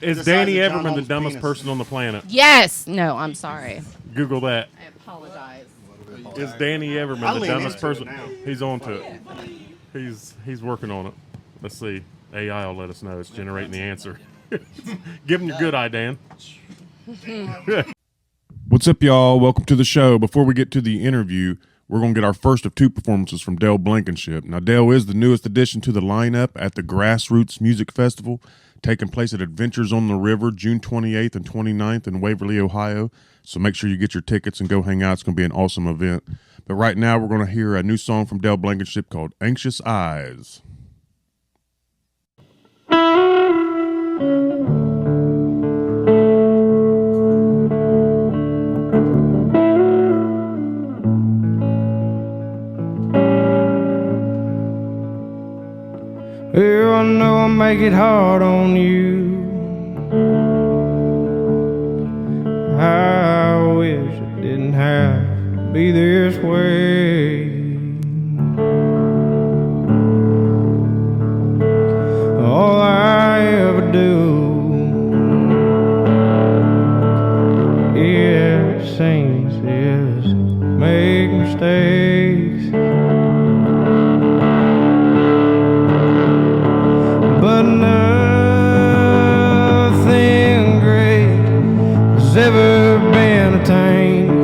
Is Danny Everman the dumbest person on the planet? Yes. No, I'm sorry. Google that. I apologize. Is Danny Everman the dumbest person? He's on to it. He's working on it. Let's see. AI will let us know. It's generating the answer. Give him your good eye, Dan. What's up, y'all? Welcome to the show. Before we get to the interview, we're going to get our first of two performances from Dale Blankenship. Now, Dale is the newest addition to the lineup at the Grassroots Music Festival, taking place at Adventures on the River, June 28th and 29th in Waverly, Ohio. So make sure you get your tickets and go hang out. It's going to be an awesome event. But right now, we're going to hear a new song from Dale Blankenship called Anxious Eyes. Well, I know I make it hard on you. I wish it didn't have to be this way. All I ever do, it seems, is make mistakes. But nothing great has ever been attained.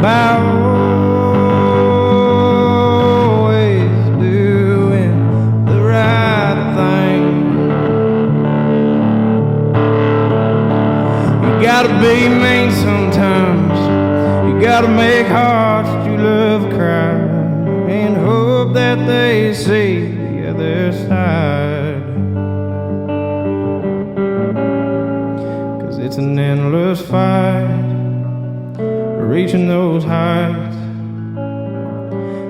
By always doing the right thing. You gotta be mean sometimes. You gotta make hearts that you love cry, and hope that they see the other side. 'Cause it's an endless fight, reaching those heights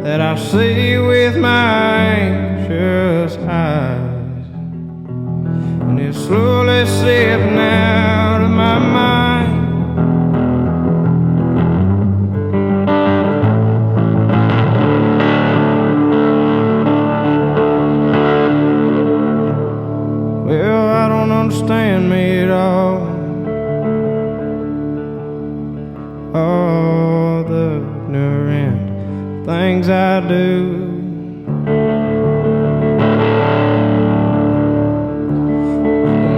that I see with my anxious eyes, and it's slowly slipping out of my mind. Well, I don't understand me at all. All the ignorant things I do.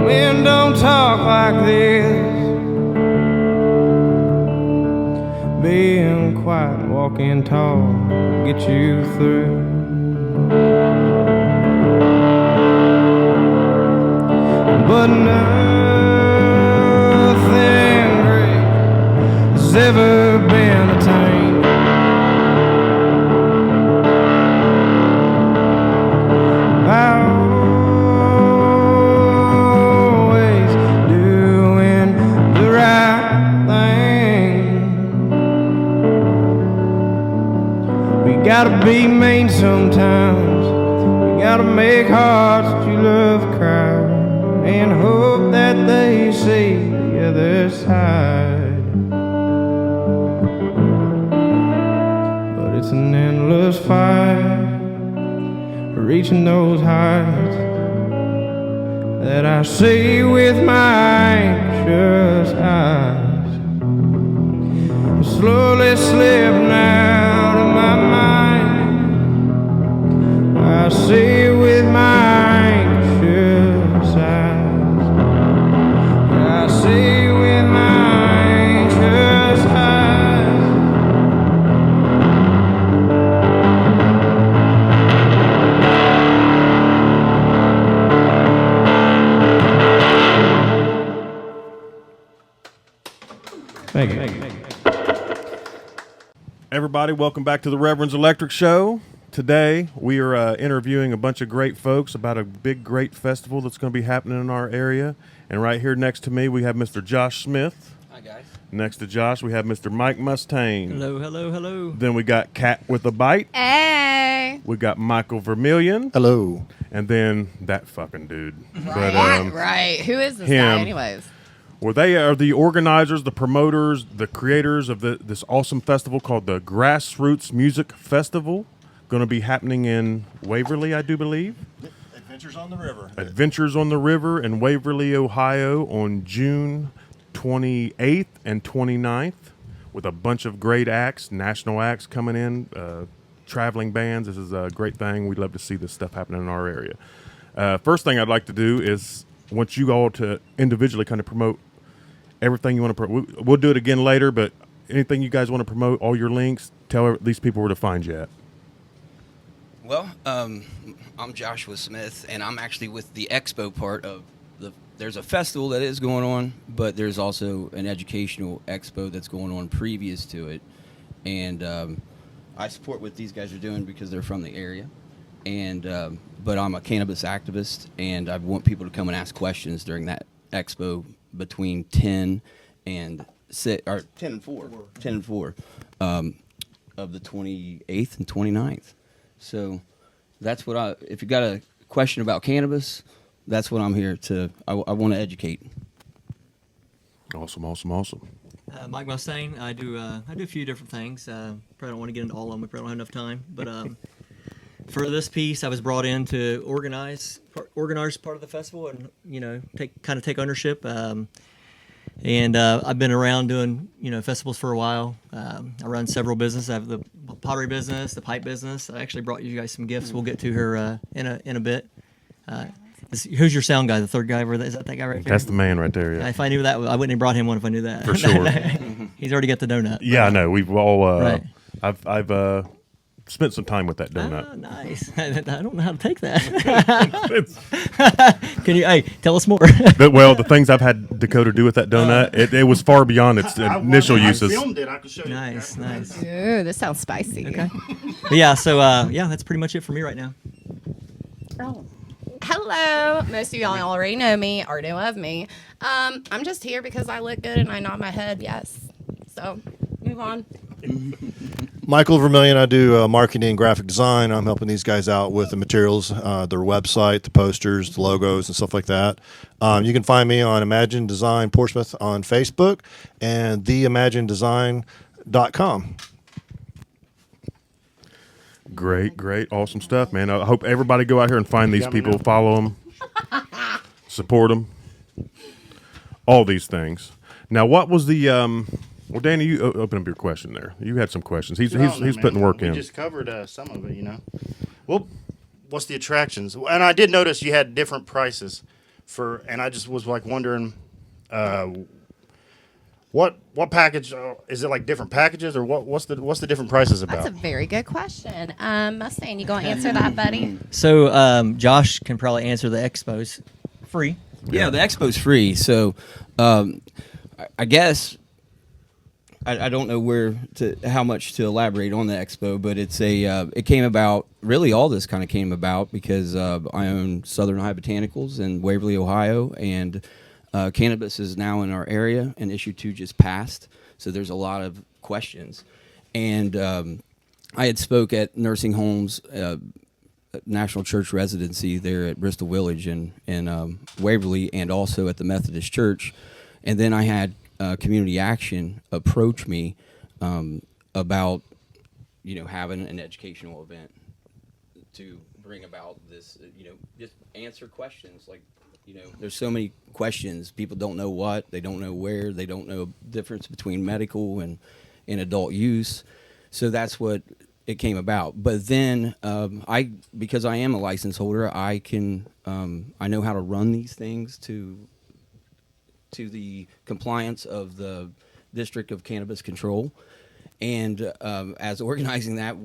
Men don't talk like this. Being quiet and walking tall get you through. But nothing great has ever been attained. By always doing the right thing. We gotta be mean sometimes. We gotta make hearts that you love cry, and hope that they see the other side. But it's an endless fight, reaching those heights that I see with my anxious eyes. It's slowly slipping out of my mind. I see with my anxious eyes. I see with my anxious eyes. Thank you. Everybody, welcome back to the Reverends Electric Show. Today, we are interviewing a bunch of great folks about a big, great festival that's going to be happening in our area. And right here next to me, we have Mr. Josh Smith. Hi, guys. Next to Josh, we have Mr. Mike Mustaine. Hello, hello, hello. Then we got Cat with a Bite. Hey. We got Michael Vermillion. Hello. And then that fucking dude. Right. But, Right. Who is this him. guy, anyways? Well, they are the organizers, the promoters, the creators of this awesome festival called the Grassroots Music Festival. going to be happening in Waverly, I do believe. Adventures on the River. Adventures on the River in Waverly, Ohio on June 28th and 29th with a bunch of great acts, national acts coming in, traveling bands. This is a great thing. We'd love to see this stuff happening in our area. First thing I'd like to do is want you all to individually kind of promote everything you want to promote. We'll do it again later, but anything you guys want to promote, all your links, tell these people where to find you at. Well, I'm Joshua Smith, and I'm actually with the expo part of there's a festival that is going on, but there's also an educational expo that's going on previous to it. And I support what these guys are doing because they're from the area. And but I'm a cannabis activist, and I want people to come and ask questions during that expo between 10 and 6, or 10 and 4 of the 28th and 29th. So that's what if you got a question about cannabis, that's what I'm here to, I want to educate. Awesome. Mike Mustaine, I do a few different things. Probably don't want to get into all of them. We probably don't have enough time. But for this piece, I was brought in to organize part of the festival and take ownership. And I've been around doing festivals for a while. I run several businesses. I have the pottery business, the pipe business. I actually brought you guys some gifts. We'll get to her in a bit. Who's your sound guy? The third guy over there? Is that guy right there? That's the man right there. Yeah. If I knew that, I wouldn't have brought him one if I knew that. For sure. He's already got the donut. Yeah, I know. We've all. Right. I've spent some time with that donut. Oh, nice. I don't know how to take that. Can you? Hey, tell us more. The things I've had Dakota do with that donut, it was far beyond its initial uses. I filmed it. I could show you. Nice. Ooh, this sounds spicy. Okay. But yeah. So that's pretty much it for me right now. Oh. Hello. Most of y'all already know me or know of me. I'm just here because I look good and I nod my head yes. So move on. Michael Vermillion, I do marketing and graphic design. I'm helping these guys out with the materials, their website, the posters, the logos, and stuff like that. You can find me on Imagine Design Portsmouth on Facebook and theimaginedesign.com. Great, awesome stuff, man. I hope everybody go out here and find these people, follow them, support them, all these things. Now, what was the well, Danny, you open up your question there. You had some questions. He's putting work in. We just covered some of it, Well, what's the attractions? And I did notice you had different prices and I just was like wondering, what package is it? Like different packages, or what's the different prices about? That's a very good question. Mustaine, you gonna answer that, buddy? So Josh can probably answer the expos free. Yeah, the expo's free. So I guess I don't know how much to elaborate on the expo, but it's it came about. Really, all this kind of came about because I own Southern Ohio Botanicals in Waverly, Ohio, and cannabis is now in our area, and issue 2 just passed. So there's a lot of questions, and I had spoke at nursing homes, National Church residency there at Bristol Village in Waverly, and also at the Methodist Church, and then I had Community Action approach me about having an educational event to bring about this, just answer questions. Like, there's so many questions. People don't know what, they don't know where, they don't know the difference between medical and adult use. So that's what it came about. But then because I am a license holder, I know how to run these things to the compliance of the District of Cannabis Control. And as organizing that,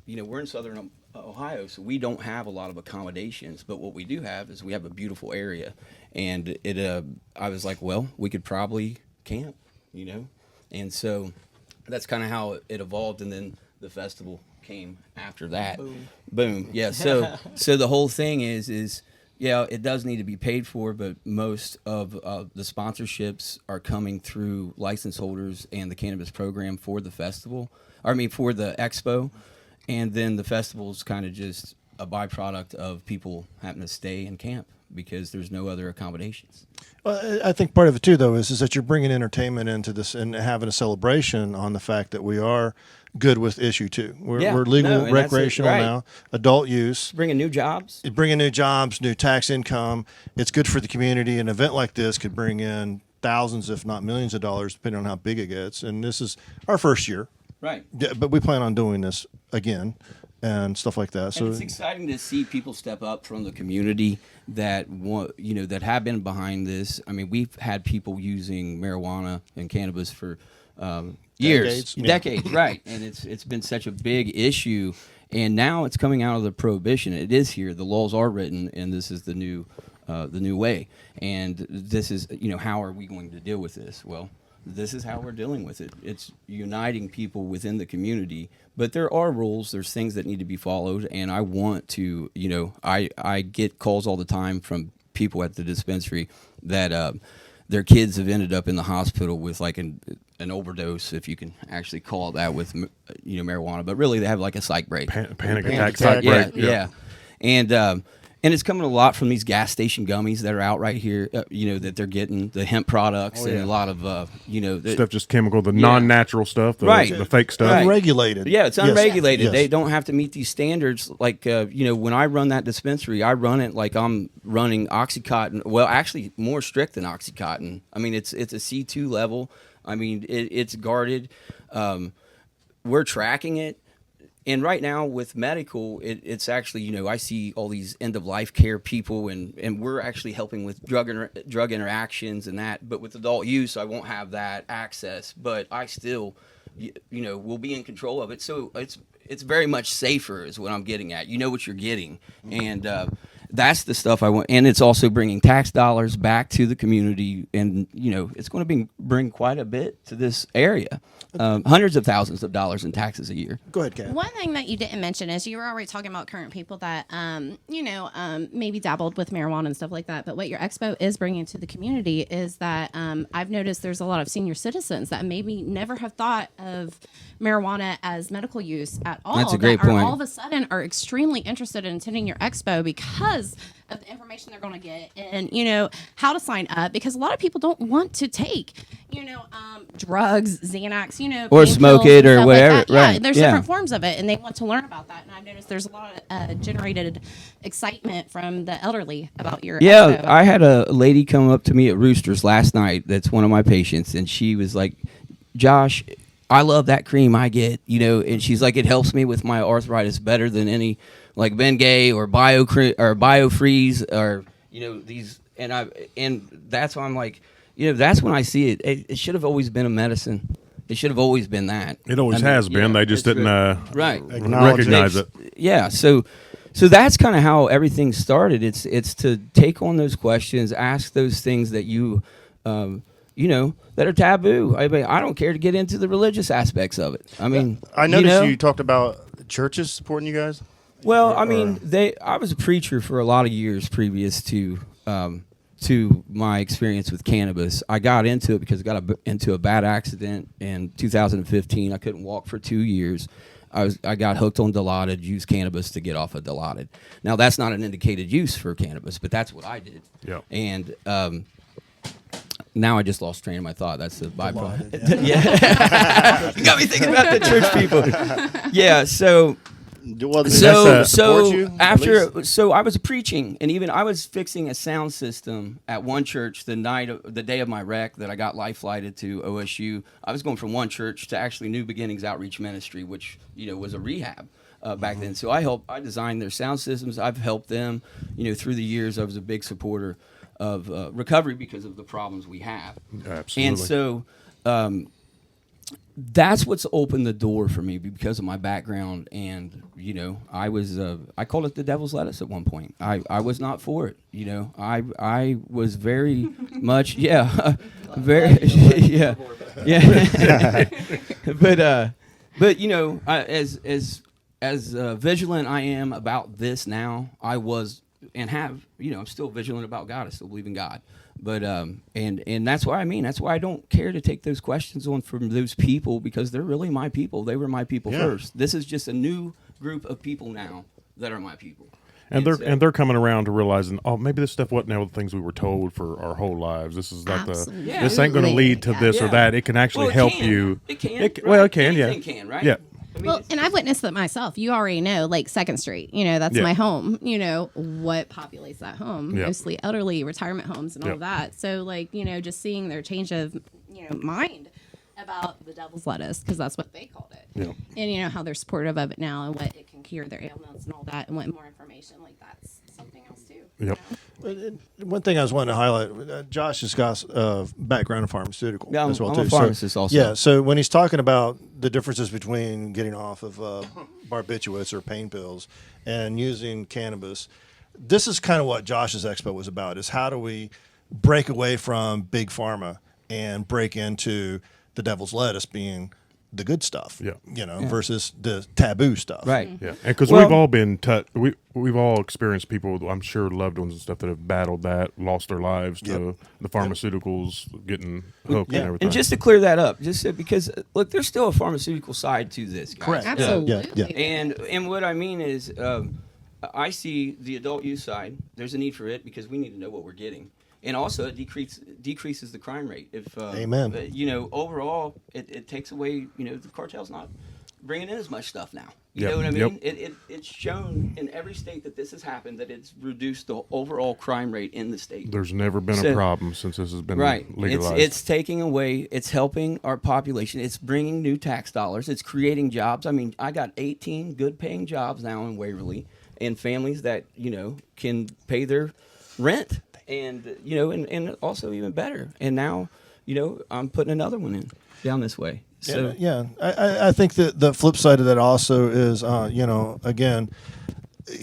we're in Southern Ohio, so we don't have a lot of accommodations. But what we do have is we have a beautiful area. And I was like, well, we could probably camp, And so that's kind of how it evolved. And then the festival came after that. Boom. Yeah. So the whole thing is yeah, it does need to be paid for, but most of the sponsorships are coming through license holders and the cannabis program for the festival. For the expo, and then the festival's kind of just a byproduct of people having to stay in camp because there's no other accommodations. Well, I think part of it too, though, is that you're bringing entertainment into this and having a celebration on the fact that we are good with issue 2. We're legal, and that's it, recreational right. now, adult use. Bringing new jobs. Bringing new jobs, new tax income. It's good for the community. An event like this could bring in thousands, if not millions of dollars, depending on how big it gets. And this is our first year. Right. Yeah, but we plan on doing this again and stuff like that. So And it's exciting to see people step up from the community that that have been behind this. I mean, we've had people using marijuana and cannabis for years, decades, right? And it's been such a big issue, and now it's coming out of the prohibition. It is here. The laws are written, and this is the new way. And this is how are we going to deal with this? Well, this is how we're dealing with it. It's uniting people within the community, but there are rules. There's things that need to be followed, and I want to, I get calls all the time from people at the dispensary that their kids have ended up in the hospital with like an overdose, if you can actually call it that, with marijuana, but really they have like a psych break, panic attack, psych break. Yeah. And it's coming a lot from these gas station gummies that are out right here, that they're getting, the hemp products and a lot of, stuff, just chemical, the non-natural stuff, the fake stuff. Right. Unregulated. Yeah, it's unregulated. Yes. They don't have to meet these standards. Like, when I run that dispensary, I run it like I'm running Oxycontin. Well, actually, more strict than Oxycontin. I mean, it's a C2 level. I mean, it's guarded. We're tracking it. And right now with medical, it's actually, I see all these end-of-life care people, and we're actually helping with drug interactions and that. But with adult use, I won't have that access. But I still, will be in control of it. So it's very much safer is what I'm getting at. You know what you're getting. And that's the stuff I want. And it's also bringing tax dollars back to the community. And, it's going to bring quite a bit to this area. Hundreds of thousands of dollars in taxes a year. Go ahead, Kat. One thing that you didn't mention is you were already talking about current people that, maybe dabbled with marijuana and stuff like that. But what your expo is bringing to the community is that I've noticed there's a lot of senior citizens that maybe never have thought of marijuana as medical use at all. That's a great that point. All of a sudden are extremely interested in attending your expo because of the information they're going to get and, how to sign up. Because a lot of people don't want to take, drugs, Xanax, or pain smoke pills it and or stuff whatever, like that. Yeah, right. there's Yeah. different forms of it, and they want to learn about that. And I've noticed there's a lot of generated excitement from the elderly about your Yeah, expo. I had a lady come up to me at Roosters last night. That's one of my patients, and she was like, "Josh, I love that cream I get, and she's like, it helps me with my arthritis better than any like Bengay or BioFreeze or these." And that's why I'm like, that's when I see it. It should have always been a medicine. It should have always been that. It always has been. They just didn't right. recognize it. Yeah, so that's kind of how everything started. It's to take on those questions, ask those things that you that are taboo. I mean, I don't care to get into the religious aspects of it. I mean, I noticed you talked about churches supporting you guys. Well, I mean, I was a preacher for a lot of years previous to my experience with cannabis. I got into it because I got into a bad accident in 2015. I couldn't walk for 2 years. I got hooked on Dilaudid, used cannabis to get off of Dilaudid. Now, that's not an indicated use for cannabis, but that's what I did. Yeah. And now I just lost train of my thought. That's the byproduct. Yeah. You got me thinking about the church people. Yeah, so I was preaching, and even I was fixing a sound system at one church the day of my wreck that I got life flighted to OSU. I was going from one church to actually New Beginnings Outreach Ministry, which was a rehab back then. So I designed their sound systems. I've helped them, through the years. I was a big supporter of recovery because of the problems we have. Absolutely. And so that's what's opened the door for me because of my background. And, I was, I called it the devil's lettuce at one point. I was not for it. I was very much, very, yeah. But, as vigilant I am about this now, I was, and have, I'm still vigilant about God. I still believe in God. But and that's what I mean. That's why I don't care to take those questions on from those people, because they're really my people. They were my people first. This is just a new group of people now that are my people. And they're coming around to realizing, oh, maybe this stuff wasn't all the things we were told for our whole lives. This is not Absolutely. this ain't going to lead to this or that. It can actually help you. It can. Well, it can. Anything Yeah. can, right? Yeah. I mean, Well, and I've witnessed that myself. You already know, like 2nd Street, that's Yeah. my home. What populates that home? Yeah. Mostly elderly, retirement homes, and all Yeah. of that. So, like, just seeing their change of, mind about the devil's lettuce, because that's what they called it. Yeah. And, how they're supportive of it now and what it can cure their ailments and all that, and what more information, like that's something else too. Yep. One thing I was wanting to highlight, Josh has got background in pharmaceutical Yeah, as well I'm too. a pharmacist also. Yeah, so when he's talking about the differences between getting off of barbiturates or pain pills and using cannabis, this is kind of what Josh's expo was about: is how do we break away from big pharma and break into the devil's lettuce being the good stuff, versus the taboo stuff. right. Yeah, and because Well- we've all been we've all experienced people, I'm sure loved ones and stuff that have battled that, lost their lives to the pharmaceuticals, getting hooked and everything. And just to clear that up, because look, there's still a pharmaceutical side to this, guys. Correct. Absolutely. Yeah. And what I mean is, I see the adult use side. There's a need for it because we need to know what we're getting, and also it decreases the crime rate. If Amen. Overall, it takes away. The cartel's not bringing in as much stuff now. You Yep. know what I mean? Yep. It's shown in every state that this has happened, that it's reduced the overall crime rate in the state. There's never been a So- problem since this has been Right. legalized. It's taking away, it's helping our population. It's bringing new tax dollars. It's creating jobs. I mean, I got 18 good paying jobs now in Waverly, and families that, can pay their rent and, and also even better. And now, I'm putting another one in down this way. So I think that the flip side of that also is, again,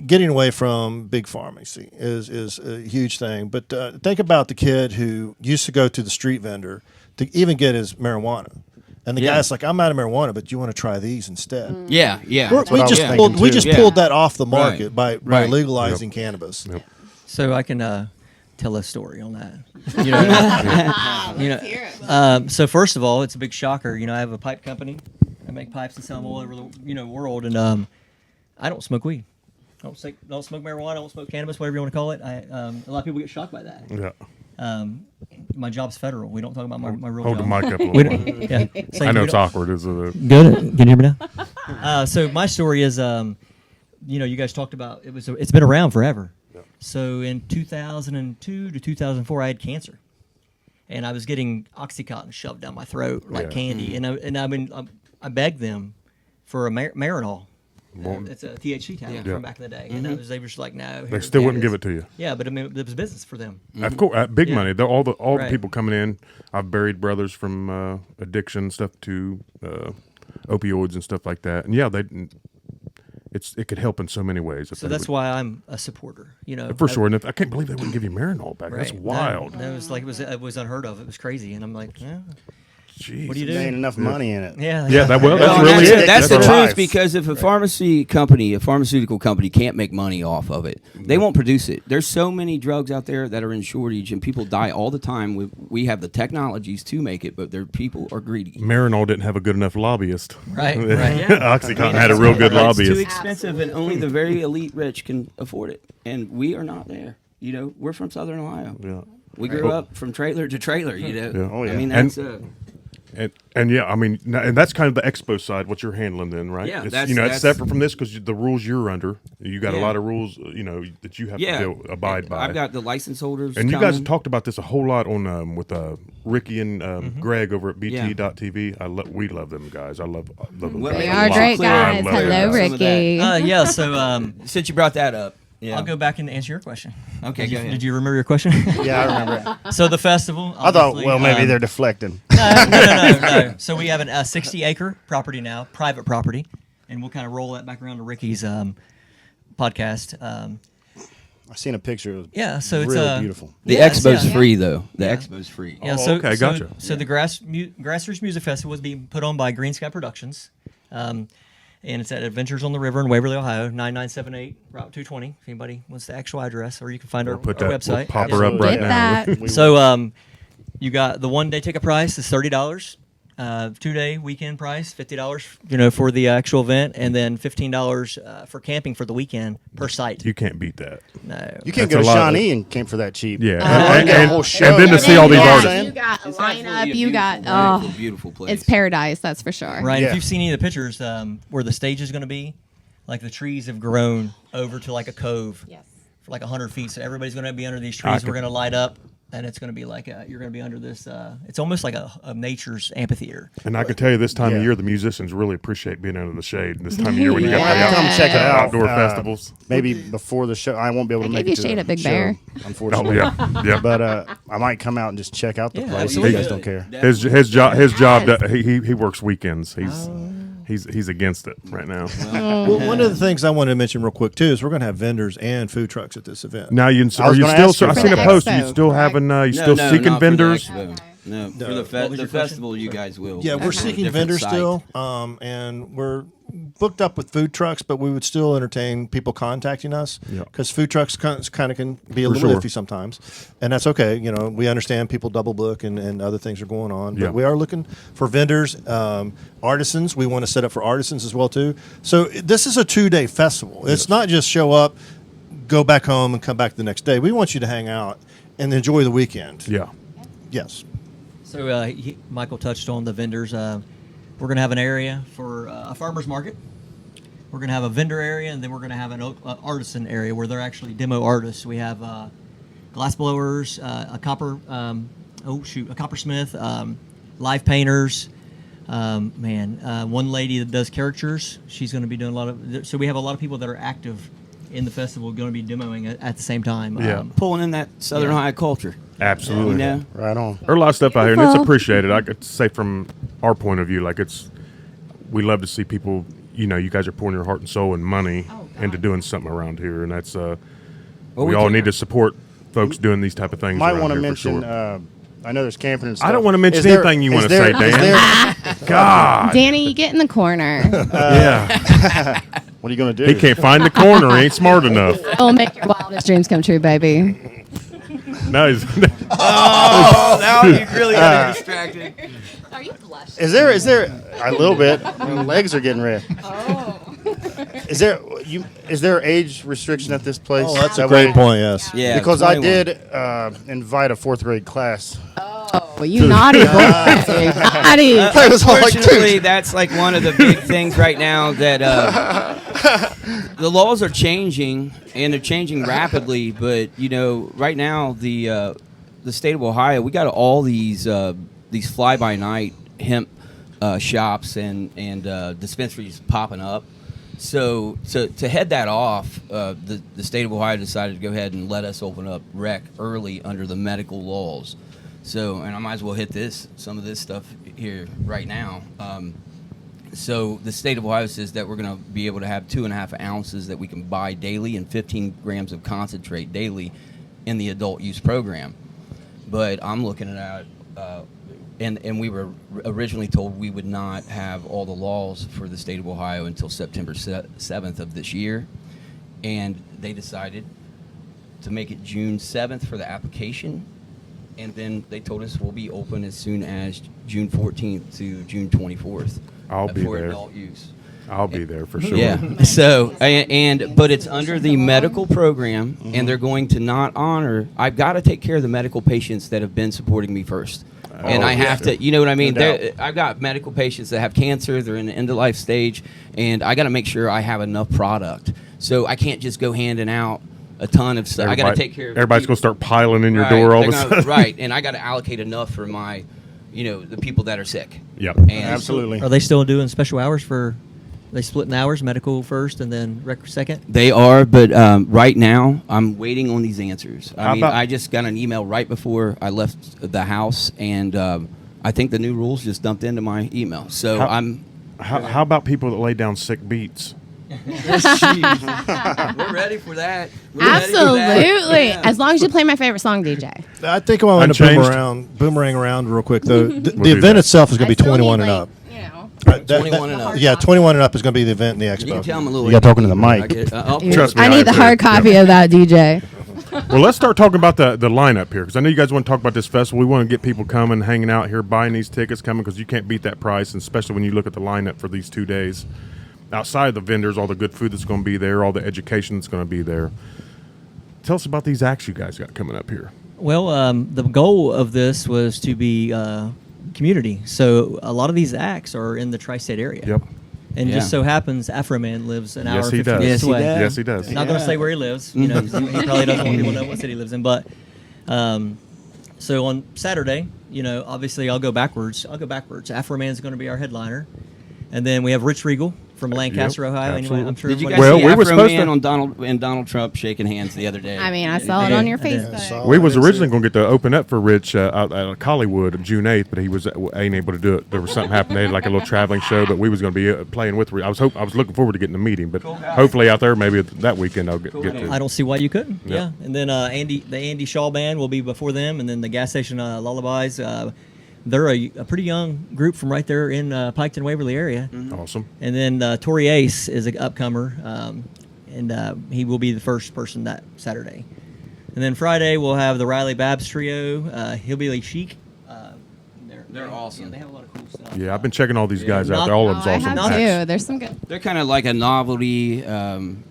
getting away from big pharmacy is a huge thing. But think about the kid who used to go to the street vendor to even get his marijuana. And the guy's like, I'm out of marijuana, but you want to try these instead. Yeah. what I was thinking, We too. just Yeah. pulled that off the market Right. by Right. legalizing cannabis. Yep. So I can tell a story on that. Let's hear it. So first of all, it's a big shocker. I have a pipe company. I make pipes and sell them all over the world, and I don't smoke weed. I don't smoke marijuana. I don't smoke cannabis, whatever you want to call it. A lot of people get shocked by that. Yeah. My job's federal. We don't talk about my real Hold job. the mic up a We little don't- bit. yeah. So I know we it's don't- awkward. Is it? Good. Can you hear me now? So my story is, you guys talked about it's been around forever. So in 2002 to 2004, I had cancer, and I was getting OxyContin shoved down my throat like Yeah. candy, and I begged them for a Marinol. Well, It's a THC tablet from back in the day, and they were just like, no. they still wouldn't give it to you. Yeah, but I mean, it was business for them. Of course, big Yeah. money. All the Right. people coming in. I've buried brothers from addiction stuff to opioids and stuff like that. And yeah, it could help in so many ways. So that's why I'm a supporter. for sure. And I can't believe they wouldn't give you Marinol back. That's Right. wild. No, it was like it was unheard of. It was crazy, and I'm like, yeah, Jeez. what do you There ain't do? enough money in it. Yeah, Yeah, that's Well, really it. That's the our truth, life. because if a pharmaceutical company can't make money off of it, they won't produce it. There's so many drugs out there that are in shortage, and people die all the time. We have the technologies to make it, but their people are greedy. Marinol didn't have a good enough lobbyist. right, yeah. OxyContin had a real good It's too lobbyist. expensive, and only the very elite rich can afford it, and we are not there. We're from Southern Ohio. Yeah. We grew up from trailer to trailer. Yeah. Oh, yeah. I mean, And- that's And yeah, I mean, and that's kind of the expo side, what you're handling then, right? Yeah, it's, that's- it's that's- separate from this because the rules you're under, you got a Yeah. lot of rules, that you have to abide by. I've got the license holders. And you guys coming. talked about this a whole lot on with Ricky and Greg over at BT.TV. We love them guys. I love them. Well, guys They a are lot. great I guys. love them Hello, guys. Some of that. Ricky. Yeah. So Since you brought that up, yeah. I'll go back and answer your question. Okay, go ahead. Did you remember your question? Yeah, I remember it. So the festival. I thought, obviously, well, maybe they're deflecting. No. So we have a 60-acre property now, private property, and we'll kind of roll that back around to Ricky's podcast. I seen a picture of Yeah, so it's really beautiful. The Yes, expo's yeah. free though. The expo's free. Yeah, Oh, okay, gotcha. So the Grassroots Music Festival is being put on by Green Sky Productions, and it's at Adventures on the River in Waverly, Ohio, 9978 Route 220. If anybody wants the actual address, or you can find our, Put our that, website. we'll pop her up Absolutely. right Get now. that. So you got the 1 day ticket price is $30. 2-day weekend price, $50, for the actual event, and then $15 for camping for the weekend per site. You can't beat that. No. You can't That's go a to lot of- Shawnee and camp for that cheap. Yeah, And get a whole show. and then to see all these Yeah, artists. You got a It's absolutely lineup. You got beautiful, beautiful place. it's paradise. That's for sure. Right. Yeah. If you've seen any of the pictures where the stage is going to be, like the trees have grown over to like a cove Yes. for like 100 feet. So everybody's going to be under these I trees. could- We're going to light up, and it's going to be like you're going to be under this. It's almost like a nature's amphitheater. And I can tell you this time of Yeah. year, the musicians really appreciate being under the shade. This time of year when you got Yeah. the Come check it out. outdoor festivals. Maybe before the show. I won't be able to I make gave it you to shade the at Big show, Bear. Oh unfortunately. yeah. But I might come out and just check out the Yeah, place. If absolutely. you guys don't care. His job he works weekends. He's against it right now. Well, one of the things I wanted to mention real quick too is we're going to have vendors and food trucks at this event. Now you I was are you gonna still? ask you I seen a for the post. Are you expo, still correct? having? You No, still no, seeking not for the vendors? expo. No, for the, What was the your festival, question? you guys will. Yeah, we're Different seeking site. vendors still, and we're booked up with food trucks, but we would still entertain people contacting us Yeah. because food trucks kind of can be a For little sure. iffy sometimes, and that's okay. We understand people double book and other things are going on, but Yeah. we are looking for vendors, artisans. We want to set up for artisans as well too. So this is a 2-day festival. It's not just show up, go back home, and come back the next day. We want you to hang out and enjoy the weekend. Yeah. Yes. So Michael touched on the vendors. We're going to have an area for a farmer's market. We're going to have a vendor area, and then we're going to have an artisan area where they're actually demo artists. We have glass blowers, a coppersmith, live painters. One lady that does caricatures. She's going to be doing a lot of. So we have a lot of people that are active in the festival going to be demoing at the same time. Yeah. Pulling in that Southern high culture. Absolutely. You know? Right on. There's a lot of stuff out here, and it's Beautiful. appreciated. I could say from our point of view, like we love to see people. You guys are pouring your heart and soul and money into doing something around here, and that's we all need to support folks doing these type of things. Might around want to here for mention. sure. I know there's camping and stuff. I don't want to mention Is there- anything you is want to there- say, is Dan. there- God, Danny, you get in the corner. yeah, What are you going to do? he can't find the corner. He ain't smart enough. It'll make your wildest dreams come true, baby. No, he's. Oh, now you really got distracted. Are you blushing? Is there a little bit? My legs are getting red. Oh. Is there age restriction at this place? Oh, that's a That great way- point. Yes. Yeah, Because I 21. did invite a 4th grade class. Oh, you naughty boy. Naughty. It was all like, Unfortunately, dude. that's like one of the big things right now that the laws are changing, and they're changing rapidly. But right now the state of Ohio, we got all these fly-by-night hemp shops and dispensaries popping up. So to head that off, the state of Ohio decided to go ahead and let us open up rec early under the medical laws. So, and I might as well hit some of this stuff here right now. So the state of Ohio says that we're going to be able to have 2.5 ounces that we can buy daily and 15 grams of concentrate daily in the adult use program. But I'm looking at and we were originally told we would not have all the laws for the state of Ohio until September 7th of this year. And they decided to make it June 7th for the application. And then they told us we'll be open as soon as June 14th to June 24th. I'll be for there. adult use. I'll be there for sure. Yeah. So, but it's under the medical program, and they're going to not honor. I've got to take care of the medical patients that have been supporting me first. And I have to, you know what I mean? No doubt. I've got medical patients that have cancer, they're in the end of life stage, and I got to make sure I have enough product. So I can't just go handing out a ton of stuff. I got to take care of Everybody's people. going to start piling in your Right, door all of they're a gonna- sudden. Right, and I got to allocate enough for my, the people that are sick. Yep. And Absolutely. Are they still doing special hours for? They splitting hours, medical first and then rec second. They are, but right now I'm waiting on these answers. How I mean, about- I just got an email right before I left the house, and I think the new rules just dumped into my email. So How- How about people that lay down sick beats? we're ready for that. Absolutely. As long as you play my favorite song, DJ. I think I want to Unchanged? boomerang around real quick though. The do event that. itself is going to be 21 and up. You know. 21 and up. Yeah, 21 and up is going to be the event in the You can expo. tell I'm a little. You got talking to the mic. Trust me, I need the hard agree. copy of that, DJ. Well, let's start talking about the lineup here, because I know you guys want to talk about this festival. We want to get people coming, hanging out here, buying these tickets, coming, because you can't beat that price, and especially when you look at the lineup for these 2 days. Outside of the vendors, all the good food that's going to be there, all the education that's going to be there. Tell us about these acts you guys got coming up here. Well, the goal of this was to be community. So a lot of these acts are in the tri-state area. Yep. And Yeah. just so happens Afro Man lives an hour Yes, he 15 does. minutes Yes, he away. does. Yes, he does. Not going to say where he lives. You know, 'cause he probably doesn't want people to know what city he lives in. But so on Saturday, you know, obviously I'll go backwards. Afro Man's going to be our headliner, and then we have Rich Regal from Lancaster, Ohio. Anyway, absolutely. I'm sure. Did you guys everybody- see Well, we were Afro supposed Man to- on Donald Trump shaking hands the other day? I mean, I saw it on your Facebook. saw We I was didn't see originally it. going to get to open up for Rich out at Collywood on June 8th, but he ain't able to do it. There was something happened. They had like a little traveling show, but we was going to be playing with. I was looking forward to getting the meeting, but hopefully out there maybe that weekend I'll get to. I don't see why you couldn't. Yeah. Yeah. And then the Andy Shaw Band will be before them, and then the gas station Lullabies. They're a pretty young group from right there in Piketon, Waverly area. Awesome. And then Tori Ace is an upcomer, and he will be the first person that Saturday. And then Friday we'll have the Riley Babs Trio, Hillbilly Chic. They're awesome. Yeah, they have a lot of cool stuff. Yeah, I've been checking all these guys out. Not- There, all of Oh, them's I awesome. have acts. too. There's some good. They're kind of like a novelty.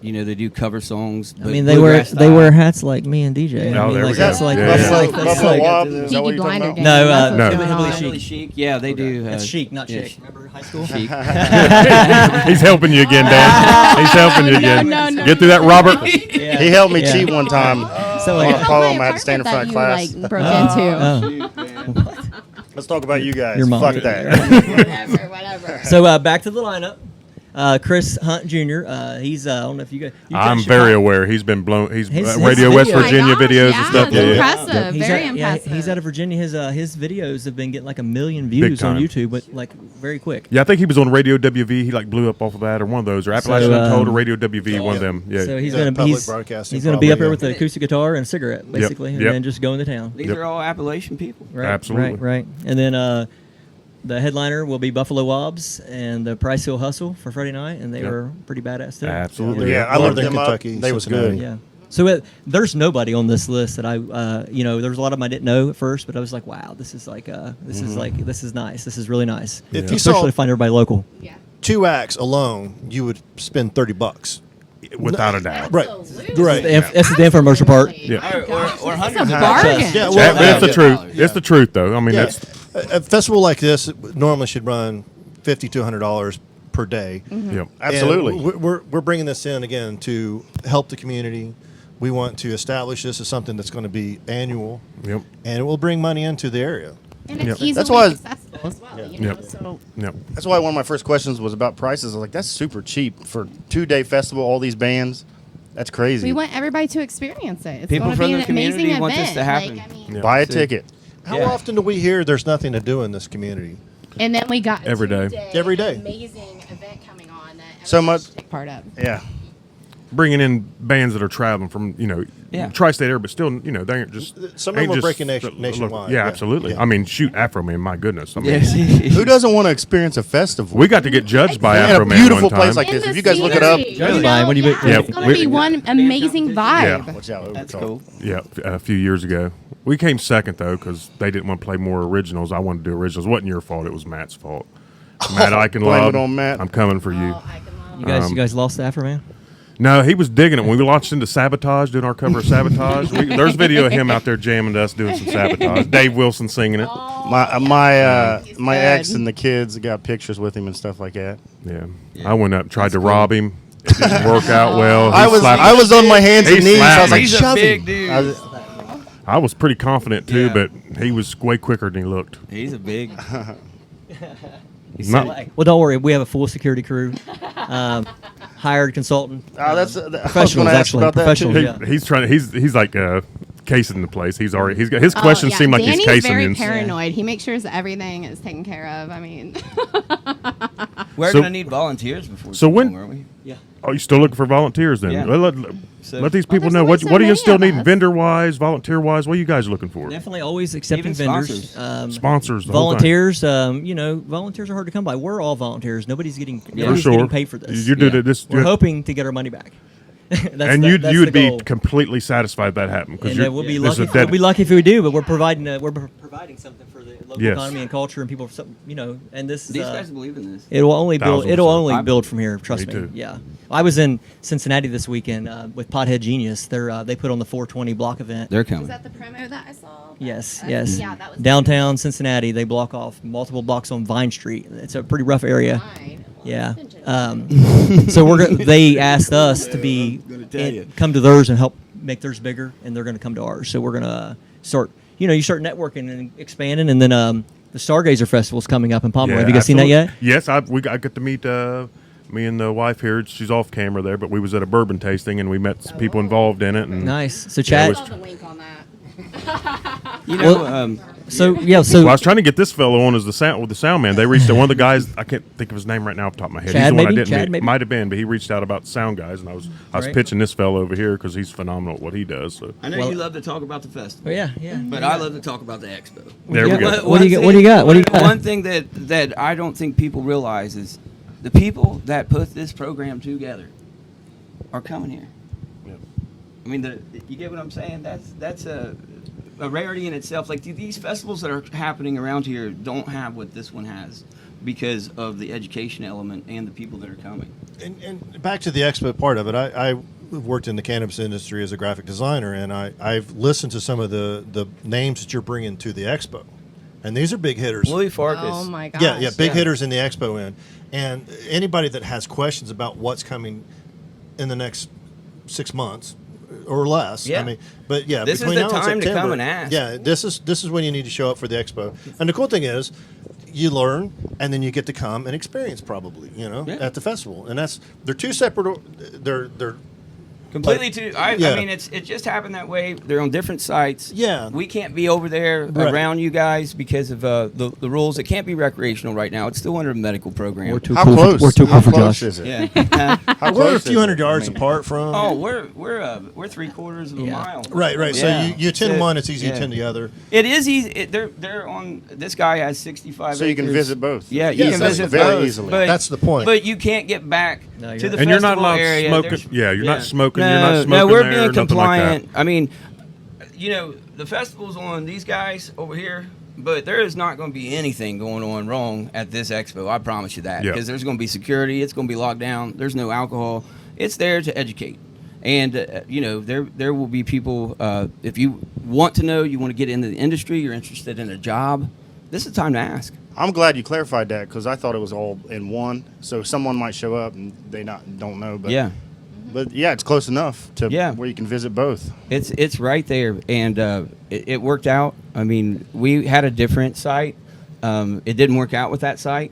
You know, they do cover songs. I mean, they wear hats like me and DJ. Oh, I mean, there we like, go. that's like Yeah, that's yeah. like Buffalo, that's Buffalo like Wob, is that Peaky what you're talking Blinder about? gang. No, That's what's no, going on. Hillbilly Chic. Yeah, they do. that's Chic, not yeah, Chic. Remember high school? Chic. He's helping you again, Dan. He's helping you again. no, Get through that, Robert. Yeah. He helped me Yeah. cheat one time. So on like, a poem I had to stand in That front of you, class. like, broke into. Let's talk about you guys. Your mom. Fuck that. Whatever. So back to the lineup. Chris Hunt Jr. He's I don't know if you guys. I'm very aware. He's been blown. He's His Radio West video- Oh my Virginia gosh, videos yeah, and stuff. it's Yeah, yeah. impressive. He's Very out, impressive. Yeah, he's out of Virginia. His videos have been getting like 1 million views on time. YouTube, but like very quick. Yeah, I think he was on Radio WV. He like blew up off of that, or one of those, or Appalachian Untold, or Radio WV, one of them. Yeah. So he's Yeah, gonna public he's, broadcasting he's gonna be up probably, here yeah. with the acoustic guitar and a cigarette, basically, and yep. then just go into town. These Yep. are all Appalachian people. Right, Absolutely. right. And then the headliner will be Buffalo Wobbs and the Price Hill Hustle for Friday night, and they Yep. were pretty badass too. Absolutely. Yeah, I Northern looked them up. Kentucky, They was Cincinnati. good. Yeah. So there's nobody on this list that I, there was a lot of them I didn't know at first, but I was like, wow, this is like, this is nice. This is really nice. If you Especially saw to find everybody local. Yeah. 2 acts alone, you would spend $30. Without a doubt. Right. Absolutely. Right. That's the infomercial part. Yeah. Or It's hundreds a of bargain. Yeah, But well, it's the yeah. truth. It's the truth, though. I mean, Yeah. that's A festival like this normally should run $50 to $100 per day. yep. Absolutely. And we're bringing this in again to help the community. We want to establish this as something that's going to be annual, Yep. and it will bring money into the area. And it's Yep. easily That's why- accessible as well. You know, Yep. so Yep. That's why one of my first questions was about prices. I was like, that's super cheap for 2-day festival, all these bands. That's crazy. we want everybody to experience it. It's People gonna from be the an community amazing want this event. to happen. Like, I mean, Yeah. Buy a See. ticket. How Yeah. often do we hear there's nothing to do in this community? and then we got a Every day. Every day. amazing event coming on that So everybody much- should take part of. Yeah. Bringing in bands that are traveling from, Yeah. tri-state area, but still, they aren't just. Some of ain't them are just breaking local. nationwide. Yeah, Yeah. absolutely. Yeah. I mean, shoot, Afro Man, my goodness. I mean, Yes. Who doesn't want to experience a festival? we got to get judged by in Afro a Man beautiful one time. place like In this. the If you guys look it up, scenery, That's you fine. know, When you- yeah, Yeah, it's gonna we- be one amazing vibe. Yeah. watch out. That's cool. Yeah, a few years ago. We came second, though, because they didn't want to play more originals. I wanted to do originals. It wasn't your fault. It was Matt's fault. Matt, I can blame love. it on Matt. I'm coming for you. Oh, I can love You guys lost the Afro Man? No, he was digging it. When we launched into Sabotage, doing our cover of Sabotage, there's video of him out there jamming to us doing some Sabotage. Dave Wilson singing it. My ex good. and the kids got pictures with him and stuff like that. Yeah. I went up, tried to rob him. It didn't work out well. He slapped I me. was on my hands He and knees. I was slapped like, me. He's a shove big him. dude. I was- I was pretty confident, too, Yeah. but he was way quicker than he looked. He's a big. Not- Well, don't worry. We have a full security crew, hired consultant. that's I was Professionals, gonna ask actually. about that, too. Professionals. he- he's trying. He's like casing the place. He's got his questions seem like Danny's he's casing very in. paranoid. He makes sure that everything is taken care of. I mean, We're So- gonna need volunteers before. so too when- long, aren't we? Yeah. Oh, you still looking for volunteers then? Yeah. So- Let these Well, people there's know only what so what are you many still of needing us. vendor wise, volunteer wise. What are you guys looking for? Definitely always accepting Even vendors. sponsors. Sponsors, the whole thing. Volunteers, volunteers are hard to come by. We're all volunteers. Nobody's getting For nobody's sure. getting paid for this. You did Yeah. it. This We're hoping to get our money back. And that's you would the be goal. completely satisfied if that happened. And you're- we'll be this is lucky. a dead- We'll be lucky if we do, but we're providing something for the local Yes. economy and culture and people. And this is These guys believe in this. it will only build. 1000%. It'll only I build from here. Trust Me me. too. Yeah, I was in Cincinnati this weekend with Pothead Genius. They put on the 420 block event. They're Was coming. that the promo that I saw? Yes, That- yes. Yeah, that was Downtown Cincinnati, they block off multiple blocks on Vine Street. It's a pretty rough area. Fine. Well, Yeah. it's been generous. So they asked us to be tell you. come to theirs and help make theirs bigger, and they're going to come to ours. So we're going to start. You start networking and expanding, and then the Stargazer Festival's coming up in Pomeroy. Have you guys seen that yet? Yes, I got to meet me and the wife here. She's off camera there, but we was at a bourbon tasting and we met some people involved in it. And Nice. So Yeah, Chad. it I saw the link on that. You know, So Well, I was trying to get this fellow on as the sound man. They reached out. One of the guys, I can't think of his name right now off the top of my head. Chad, He's the one I maybe? didn't Chad, meet. maybe? Might have been, but he reached out about sound guys, and I was Right. pitching this fellow over here because he's phenomenal at what he does. So I know Well- you love to talk about the festival, Oh, yeah. but I love to talk about the expo. there we go. What do you got? What do you got? What do you got? One thing that I don't think people realize is the people that put this program together are coming here. Yeah. I mean, you get what I'm saying? That's a rarity in itself. Like these festivals that are happening around here don't have what this one has because of the education element and the people that are coming. And back to the expo part of it, I worked in the cannabis industry as a graphic designer, and I've listened to some of the names that you're bringing to the expo, and these are big hitters. Willie Farkas. Oh my gosh. Yeah, big Yeah. hitters in the expo end, and anybody that has questions about what's coming in the next 6 months or less. Yeah. I mean, but yeah, This is between the now and time to September, come and ask. Yeah, this is when you need to show up for the expo. And the cool thing is, you learn, and then you get to come and experience probably, Yeah. at the festival. And they're two separate. They're Completely too. I Yeah. mean, it just happened that way. They're on different sites. Yeah. We can't be over there Right. around you guys because of the rules. It can't be recreational right now. It's still under a medical program. We're too How cool. close? We're too How cool for close Josh. is it? Yeah. How we're a close few is hundred it? yards apart from. Oh, we're 3/4 of a Yeah. mile. Right. Yeah. So you attend So, one, it's easy yeah. to attend the other. It is easy. They're on. This guy has 65. So you can acres. visit both. Yeah, you Yes, can that's visit very both, easily. but- That's the point. But you can't get back No, you're to the right. And you're not festival allowed area. smoking. There's- Yeah, you're not smoking. No, You're not smoking no, we're there, being nothing like compliant. that. I mean, the festival's on these guys over here, but there is not going to be anything going on wrong at this expo. I promise you that, Yeah. because there's going to be security. It's going to be locked down. There's no alcohol. It's there to educate. And there will be people. If you want to know, you want to get into the industry, you're interested in a job, this is the time to ask. I'm glad you clarified that because I thought it was all in one. So someone might show up and they don't know. But Yeah. But yeah, it's close enough to Yeah. where you can visit both. It's right there, and it worked out. I mean, we had a different site. It didn't work out with that site.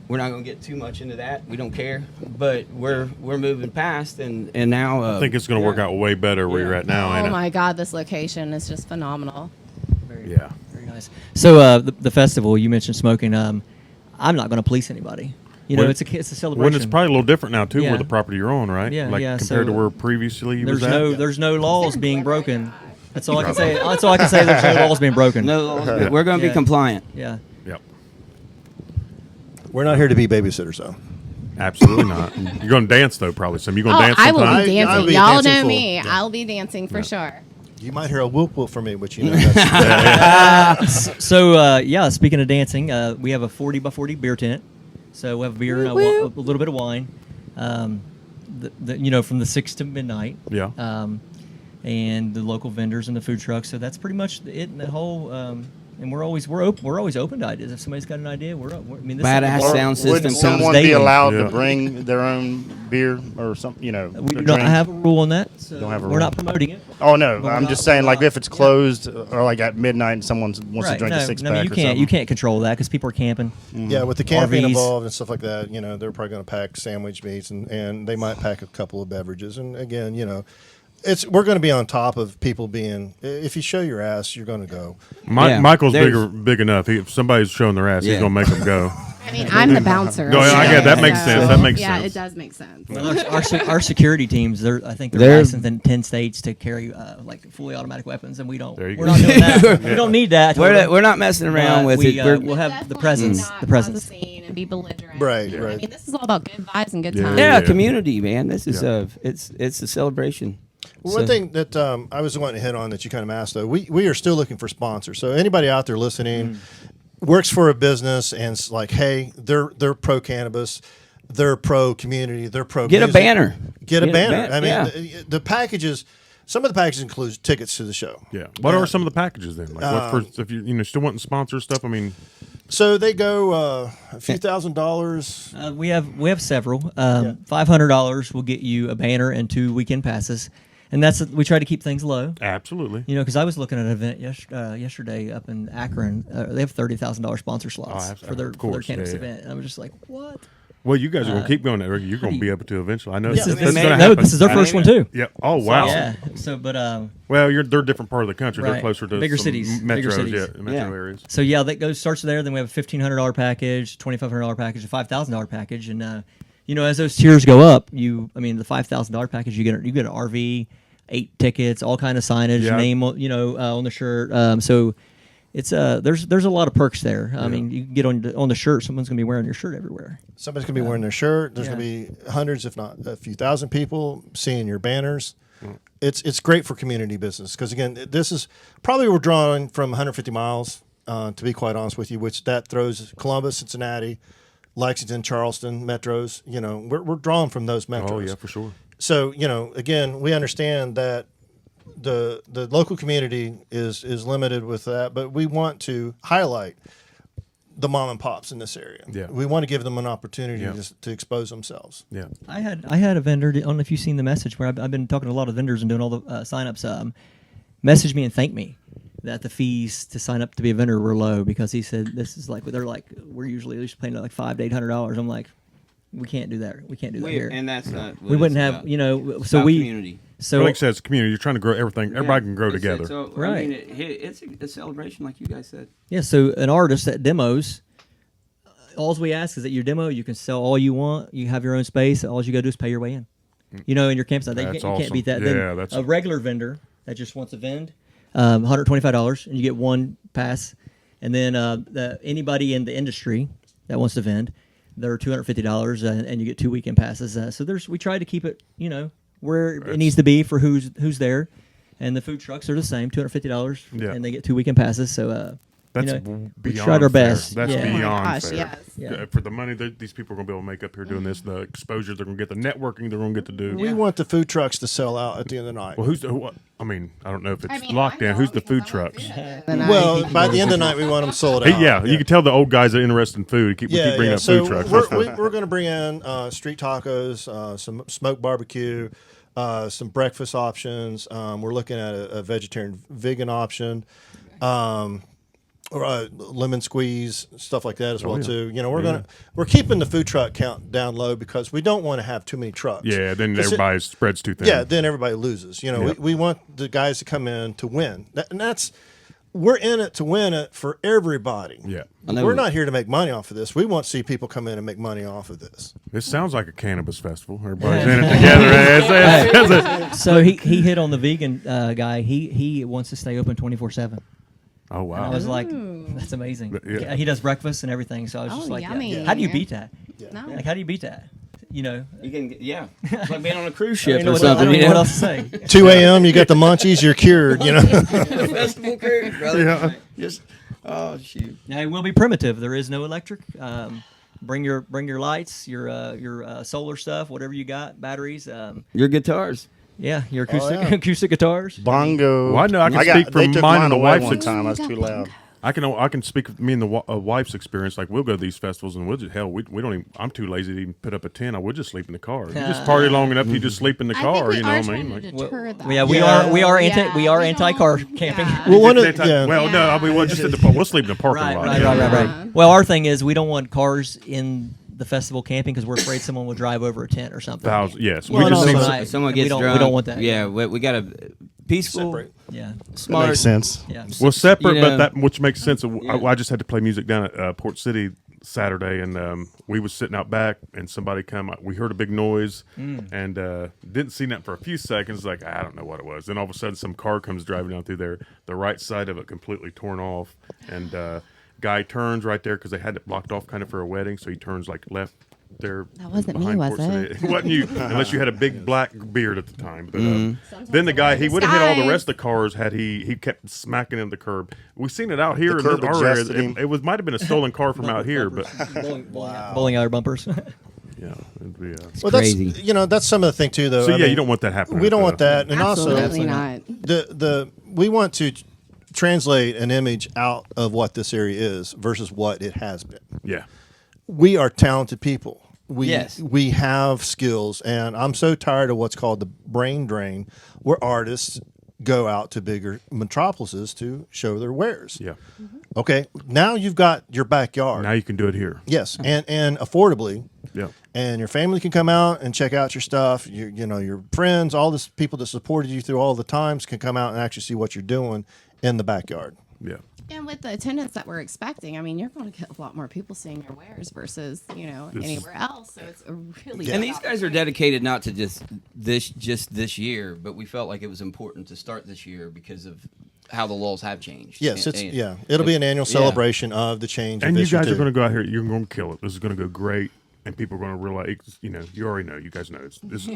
We're not going to get too much into that. We don't care, but we're moving past, and now I think it's going to work out way better where Yeah. you're at now. Oh ain't it? my God, this location is just phenomenal. Yeah. Very nice. So the festival you mentioned smoking. I'm not going to police anybody. When- It's a celebration. When it's probably a little different now too, Yeah. where the property you're on, right? Yeah, like yeah, compared to so where previously you was there's at. no laws being broken. That's all I can say. That's all I can say. There's no laws being broken. no, we're going to Yeah. be compliant. Yeah. Yep. We're not here to be babysitters, though. Absolutely not. You're going to dance though, probably. Some you going to dance I will sometime? be I'll dancing. be Y'all dancing know full. me. Yeah. I'll be dancing for sure. You might hear a whoop whoop from me, which that's So speaking of dancing, we have a 40 by 40 beer tent. So we have beer and a little bit of wine. From the 6 to midnight. Yeah. And the local vendors and the food trucks. So that's pretty much it. And the whole. And we're always open to ideas. If somebody's got an idea, I mean, this Badass is, Or sound system would comes someone be daily. allowed Yeah. to bring their own beer or something? We a do not drink? have a rule on that. So Don't have a we're rule. not promoting it. Oh no, Well, I'm we're just not- saying, we're like not- if it's closed or like at midnight and someone wants to drink a six pack you or can't. something. You can't control that because people are camping. yeah. With the camping RVs. involved and stuff like that, they're probably going to pack sandwich meats and they might pack a couple of beverages. And again, we're going to be on top of people being. If you show your ass, you're going to go. Yeah, Michael's there's- big enough. If somebody's showing their ass, he's Yeah. going to make them go. I mean, I'm the bouncer. No, I get that. Makes sense. That makes yeah, sense. it does make sense. Our security teams, I think they're licensed in 10 states to carry like fully automatic weapons, and we don't. There you We're go. not doing that. We don't need that. We're not messing around with it. We'll have the presence. Not The presence. cause a scene and be belligerent. Right, You know, right. I mean, this is all about good vibes and good Yeah. times. Yeah, Yeah. community, man. This is Yeah. it's a celebration. Well, So- one thing that I was wanting to hit on that you kind of asked, though, we are still looking for sponsors. So anybody out there listening works for a business and it's like, hey, they're pro cannabis, they're pro community, they're pro. Get a music. banner. Get a banner. I mean, yeah. the packages. Some of the packages include tickets to the show. Yeah. What are some of the packages then? Like, what for, if you still wanting sponsor stuff? I mean, So they go a few $1,000s. We have several. $500 will get you a banner and 2 weekend passes, and we try to keep things low. absolutely. You know, because I was looking at an event yesterday up in Akron. They have $30,000 sponsor slots for their cannabis yeah. event. And I was just like, what? Well, you guys are going to keep going that way. You're going to be able to eventually. I know This this is gonna happen. this is their first one too. Yeah. Oh wow. Yeah. So, but Well, they're a different part of the country. They're Right. closer to Bigger some cities. metros, Bigger cities. yeah, metro Yeah. areas. So yeah, that starts there. Then we have a $1,500 package, $2,500 package, a $5,000 package, and you know, as those tiers go up, the $5,000 package, you get an RV, 8 tickets, all kind of signage, Yeah. name on the shirt. So it's there's a lot of perks there. I mean, you can get on the shirt. Someone's gonna be wearing your shirt everywhere. Somebody's going to be wearing their shirt. There's Yeah. going to be hundreds, if not a few thousand people seeing your banners. It's great for community business because, again, this is probably we're drawing from 150 miles, to be quite honest with you, which that throws Columbus, Cincinnati, Lexington, Charleston metros. You know, we're drawing from those metros. Oh yeah, for sure. So, you know, again, we understand that the local community is limited with that, but we want to highlight the mom and pops in this area. Yeah. We want to give them an opportunity Yeah. to expose themselves. Yeah. I had a vendor. I don't know if you've seen the message where I've been talking to a lot of vendors and doing all the signups. Message me and thank me that the fees to sign up to be a vendor were low because he said this is like we're usually at least paying like $500 to $800. I'm like, we can't do that. We can't do that here. And that's not. We wouldn't have so we community. so Like I said, it's community. You're trying to grow everything. Everybody can grow together. So, Right. I mean, it's a celebration, like you guys said. yeah. So an artist that demos. All we ask is that your demo, you can sell all you want. You have your own space. All you got to do is pay your way in. You know, in your campsite, you That's can't awesome. beat that. Yeah, Then that's- a regular vendor that just wants to vend, $125, and you get one pass. And then anybody in the industry that wants to vend, they're $250, and you get 2 weekend passes. So we try to keep it, where it needs to be for who's there. And the food trucks are the same, $250, Yeah. and they get 2 weekend passes. So That's we beyond tried our fair. best. That's Yeah. Oh my beyond gosh, fair. yes. Yeah. For the money that these people are going to be able to make up here doing this, the exposure they're going to get, the networking they're going to get to do. We want the food trucks to sell out at the end of the night. Well, I mean, I don't know if it's I mean, lockdown. I know Who's the because food I like trucks? food. Well, by the end of the night, we want them sold out. Yeah, you can tell the old guys are interested in food. We keep bringing up So food trucks. we're going to bring in street tacos, some smoked barbecue, some breakfast options. We're looking at a vegetarian vegan option, or lemon squeeze, stuff like that as well yeah. too. You know, we're keeping the food truck count down low because we don't want to have too many trucks. Yeah, then 'Cause everybody spreads too thin. Yeah, then everybody loses. You know, Yeah. we want the guys to come in to win, we're in it to win it for everybody. Yeah. I know We're not here to make money off of this. We want to see people come in and make money off of this. This sounds like a cannabis festival. Everybody's in it together. So he hit on the vegan guy. He wants to stay open 24/7. Oh, wow. I was like, that's amazing. Yeah. He does breakfast and everything. So I was Oh, just like, yummy. how do you beat that? No. Like, how do you beat that? You know, You can, it's like being on a cruise I ship don't know or what, something. I don't you know what know? else to say. 2 a.m., you got the munchies, you're cured, you know. Festival cruise, brother. Yeah. Just, oh shoot. Now it will be primitive. There is no electric. Bring your lights, your solar stuff, whatever you got, batteries. Your guitars. Yeah, your acoustic yeah. acoustic guitars. Bongo. Well, I know I can got- speak they from took mine and the away wife's one ex- time. I was too loud. I can speak of me and the wife's experience. Like we'll go to these festivals and we'll just we don't even. I'm too lazy to even put up a tent. I would just sleep in the car. You just party long enough, you just sleep in the I think car. we You know are what I trying mean? to Like, deter that. Yeah, we Yeah. are Yeah, we are we anti-car don't- camping. yeah. Well, one of yeah. well, no, I mean, just at the we'll sleep in the parking Right, lot. right, Yeah. right, right, right. Well, our thing is we don't want cars in the festival camping because we're afraid someone will drive over a tent or something. Yes, Well, we just and need. also- some- Right. Someone And we gets don't- we drunk. don't want that. Yeah, we got a peaceful, Separate. Yeah, smart. Makes sense. yeah. Well, separate, You but know, that which makes sense. yeah. I just had to play music down at Port City Saturday, and we was sitting out back, and somebody come. We heard a big noise, and didn't see that for a few seconds. Like, I don't know what it was. Then all of a sudden, some car comes driving down through there. The right side of it completely torn off, and guy turns right there because they had it blocked off kind of for a wedding. So he turns like left there. That wasn't me, behind was porch. it? It wasn't you, unless you had a big black beard at the time. But then the guy, he would have hit all the rest of the cars had he kept smacking into the curb. We've seen it out here in curb our area. adjusted him. It might have been a stolen car from out here, but bowling alley bumpers. yeah, it'd be, Well, crazy. that's some of the thing too, though. so I yeah, mean, you don't want that happening. We don't want that, and Absolutely also not. we want to translate an image out of what this area is versus what it has been. Yeah, We are talented people. Yes. We have skills, and I'm so tired of what's called the brain drain, where artists go out to bigger metropolises to show their wares. yeah. Okay, now you've got your backyard. Now you can do it here. Yes, and affordably. Yeah, And your family can come out and check out your stuff. Your friends, all this people that supported you through all the times can come out and actually see what you're doing in the backyard. yeah. And with the attendance that we're expecting, I mean, you're going to get a lot more people seeing your wares versus, anywhere else. So it's a really And good these guys are dedicated not to just this year, but we felt like it was important to start this year because of how the laws have changed. Yes, And- it'll be an annual yeah. celebration of the change. And of you this year, guys are too. going to go out here. You're going to kill it. This is going to go great, and people are going to realize. You already know. You guys know.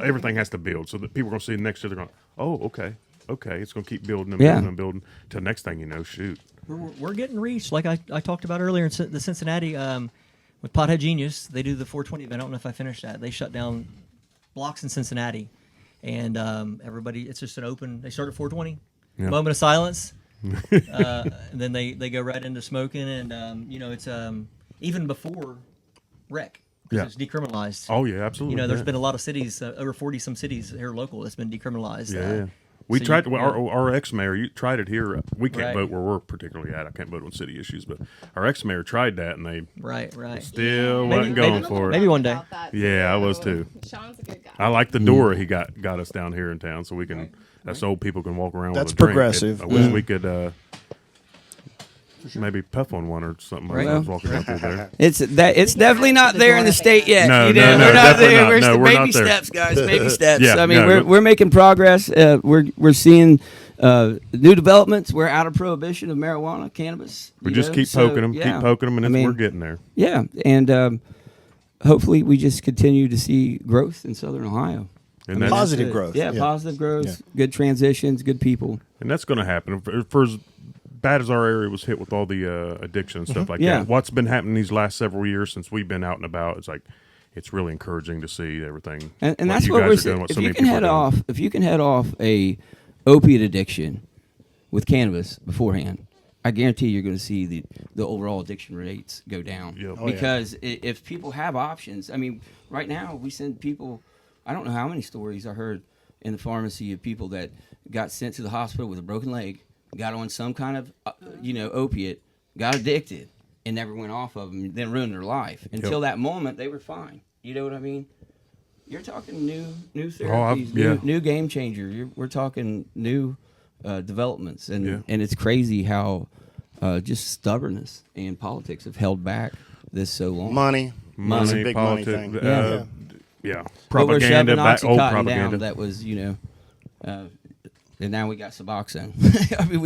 Everything has to build, so that people are going to see next year. They're going, oh, okay. It's going to keep building and Yeah. building and building till next thing you know. Shoot. We're getting reached, like I talked about earlier in the Cincinnati with Pothead Genius. They do the 420 event. I don't know if I finished that. They shut down blocks in Cincinnati, and everybody. It's just an open. They start at 420. Yeah. Moment of silence. And then they go right into smoking, and it's even before rec. 'Cause Yeah. it's decriminalized. Oh yeah, absolutely. There's yeah. been a lot of cities, over 40 some cities here local, that's been decriminalized. Yeah. We so tried. you- Well, our ex-mayor, you tried it here. We can't Right. vote where we're particularly at. I can't vote on city issues, but our ex-mayor tried that, and they Right. still Maybe- wasn't going maybe- for it. maybe one day. Yeah, I was too. Sean's a good guy. I like the door he got us down here in town, so we can. Us old people can walk around. That's with a drink. progressive. I wish we could. Maybe puff on one or something. Like Right. that. I was walking down through there. It's definitely not there in the state yet. No, you no, know? no, We're not definitely there. not. We're No, still we're baby not there. steps, guys. Baby steps. Yeah, I mean, no, we're making progress. We're seeing new developments. We're out of prohibition of marijuana, cannabis. We you just know? keep So, poking them, yeah. keep poking them, and I then mean, we're getting there. Yeah, and hopefully we just continue to see growth in Southern Ohio. And I mean, that's Positive it. growth. Yeah, Yeah. positive growth, Yeah. good transitions, good people. and that's going to happen for as bad as our area was hit with all the addiction and stuff like Yeah. that. What's been happening these last several years since we've been out and about? It's like it's really encouraging to see everything. And what that's you what guys we're are saying. doing, what If so you many can people are head doing. off, if you can head off a opiate addiction with cannabis beforehand, I guarantee you're going to see the overall addiction rates go down. Yep. Oh, yeah. Because if people have options, I mean, right now we send people. I don't know how many stories I heard in the pharmacy of people that got sent to the hospital with a broken leg, got on some kind of opiate, got addicted, and never went off of them, then ruined their life. Until that moment, they were fine. You know what I mean? You're talking new therapies, yeah. new game changer. We're talking new developments, and Yeah. and it's crazy how just stubbornness and politics have held back this so long. Money. It's a big money politics, thing. yeah, But we're propaganda, shoving old Oxycontin propaganda. down. That was, and now we got Suboxone. I mean,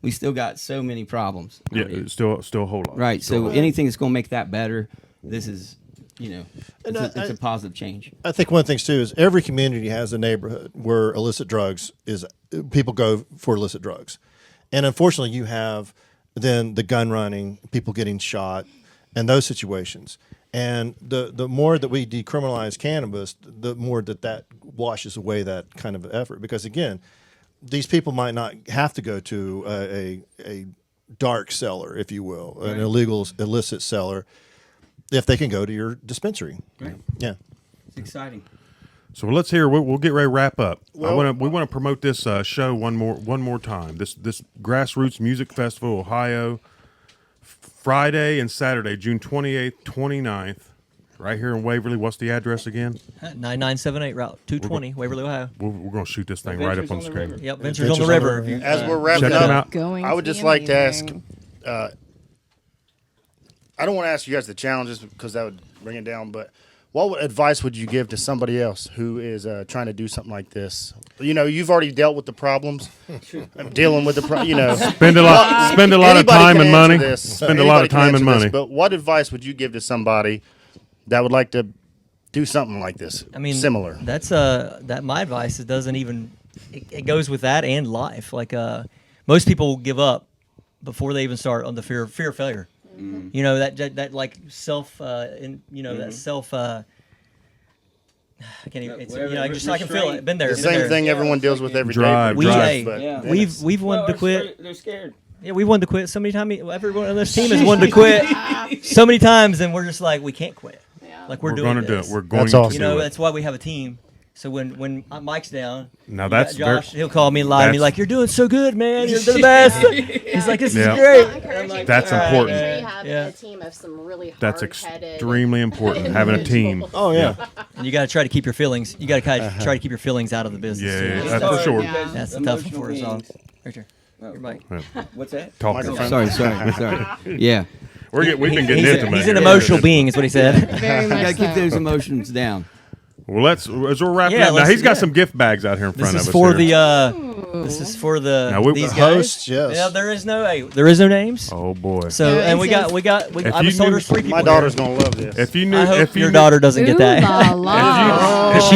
we still got so many problems. I yeah, mean, it's still a whole lot. right. Still a So lot. anything that's going to make that better, this is, And it's a positive change. I think one of the things too is every community has a neighborhood where illicit drugs is people go for illicit drugs, and unfortunately, you have then the gun running, people getting shot, and those situations. And the more that we decriminalize cannabis, the more that washes away that kind of effort. Because again, these people might not have to go to a dark cellar, if you will, an illegal illicit cellar, if they can go to your dispensary. Right. Yeah. It's exciting. So let's hear. We'll get ready to wrap up. Well- we want to promote this show one more time. This Grassroots Music Festival, Ohio, Friday and Saturday, June 28th, 29th, right here in Waverly. What's the address again? 9978 Route 220, Waverly, Ohio. We're going to shoot this thing right up on the screen. Yep, Ventures on the River. If you- As we're wrapping Check them up, out. Going I would to just be like to ask. amazing. I don't want to ask you guys the challenges because that would bring it down, but what advice would you give to somebody else who is trying to do something like this? You know, you've already dealt with the problems. I'm dealing with the Spend a lot of time and money. Spend a lot of time and money. But what advice would you give to somebody that would like to do something like this? I mean, similar. That's my advice. It doesn't even. It goes with that and life. Like most people give up before they even start on the fear of failure. Mm-hmm. You know that like self. That self. I can't even. It's, I can feel it. Been there. The same thing everyone deals with every day. We've wanted to quit. They're scared. Yeah, we wanted to quit so many times. Everyone on this team has wanted to quit so many times, and we're just like, we can't quit. Yeah. Like we're going to do it. We're going to awesome. do it. That's why we have a team. So when Mike's down, now that's Josh. He'll call me and lie to me like, "You're doing so good, man. You're the best." He's like, "This is great." I'm like, that's important. Make sure you have a team of some really That's extremely important. Having a team. Oh yeah. And you got to try to keep your feelings. You got to try to keep your feelings out of the business. Yeah, that's for sure. Yeah. That's the tough one for us all. Right here. Your mic. What's that? Talking. Sorry. Yeah. We've been getting intimate. He's an emotional being, is what he said. Very much You gotta keep so. those emotions down. Well, as we're wrapping up now, he's got some gift bags out here in front of us. This is for these guys. Hosts, yes. Yeah, there is no names. Oh boy. So and we got. I was told there's 3 people. My daughter's gonna love this. If you knew, I hope if you your knew- daughter doesn't get that. Because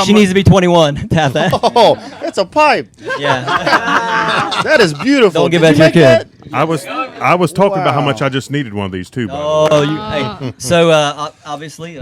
she needs to be 21 to have that. Oh, it's a pipe. Yeah. That is beautiful. Don't give Did that you to your make kid. that? I was talking about how much I just needed one of these too. By the way. Oh, hey. So obviously,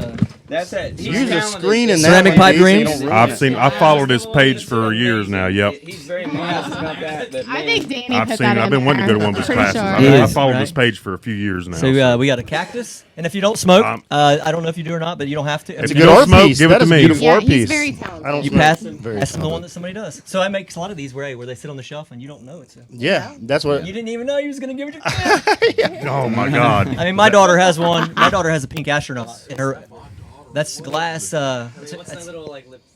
That's it. Use a screen in that. Ceramic one, pipe dude, so you dreams? don't ruin it. I followed his page for years now. Yep. He's very modest about that. But I think Danny I've put seen. that I've in been wanting to there. go to one of his Pretty classes. sure. He I is, followed right? his page for a few years now. So we got a cactus, and if you don't smoke, Um, I don't know if you do or not, but you don't have to. If a you good don't art smoke, piece. give That it to is me. beautiful Yeah, art he's piece. very talented. I don't You smoke. pass Very that's the one talented. that somebody does. So I make a lot of these where they sit on the shelf and you don't know it's a. Yeah, that's what. You didn't even know you was gonna give it to your kid. Oh my God. I mean, my daughter has one. My daughter has a pink astronaut in her. That's glass.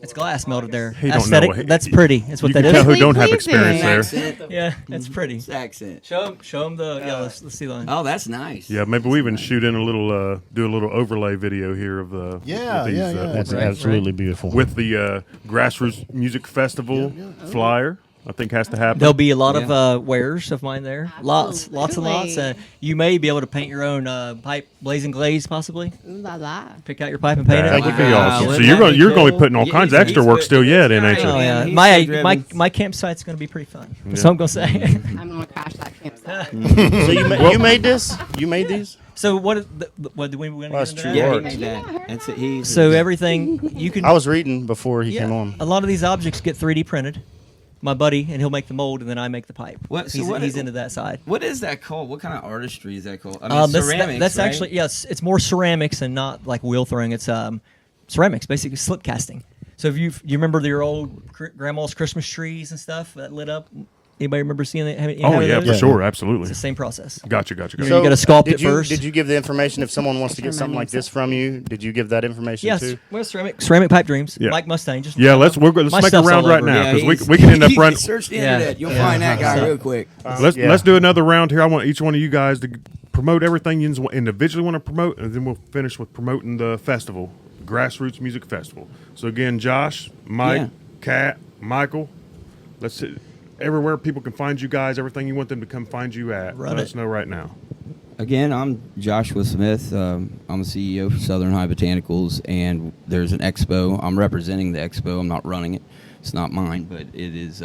It's glass melted there. He don't know Aesthetic. what he- That's pretty. That's what You that can tell is. who don't have Pleasing. experience there. accent. Yeah, that's pretty. It's accent. Show him the. Yeah, let's see the. Oh, that's nice. Yeah, maybe we even shoot in a little, do a little overlay video here of the. Yeah, with these, yeah, yeah. That's Right, absolutely beautiful. With the Grassroots Music Festival flyer, I think has to happen. There'll be a lot of wares of mine there. Lots and lots. Absolutely. You may be able to paint your own pipe blazing glaze, possibly. Ooh la la. Pick out your pipe and paint That it. would be Wow. awesome. So Wouldn't you're that going be you're going to cool? be putting all kinds of extra work still yet, ain't you? Oh yeah, He's my so my driven. my campsite's going to be pretty fun. That's what I'm going to say. I'm gonna crash that campsite. So you made this? You made these? So what do we want to Well, that's get true into that? Yeah, art. he made that. That's it. He's So everything you can. I was reading before he came on. A lot of these objects get 3D printed. My buddy, and he'll make the mold, and then I make the pipe. What- so He's, what- he's into that side. What is that called? What kind of artistry is that called? I mean, ceramics. That's right? actually yes. It's more ceramics and not like wheel throwing. It's ceramics, basically slip casting. So if you remember your old grandma's Christmas trees and stuff that lit up. Anybody remember seeing it? Oh yeah, for It's sure, the absolutely. same process. Gotcha. You gotta sculpt did it you, first. Did you give the information if someone wants to get something like this from you? Did you give that information Yes, too? well, ceramic pipe dreams. Yeah. Mike Mustang. Just Yeah, let's My make a stuff's round all right over. now Yeah, because he's- we can end up you running. can search the Yeah. internet. You'll Yeah. find that guy real quick. Let's do another round here. I want each one of you guys to promote everything you individually want to promote, and then we'll finish with promoting the festival, Grassroots Music Festival. So again, Josh, Mike, Yeah. Kat, Michael, let's see, everywhere people can find you guys, everything you want them to come find you at. Run Let it. us know right now. Again, I'm Joshua Smith. I'm the CEO for Southern High Botanicals, and there's an expo. I'm representing the expo. I'm not running it. It's not mine, but it is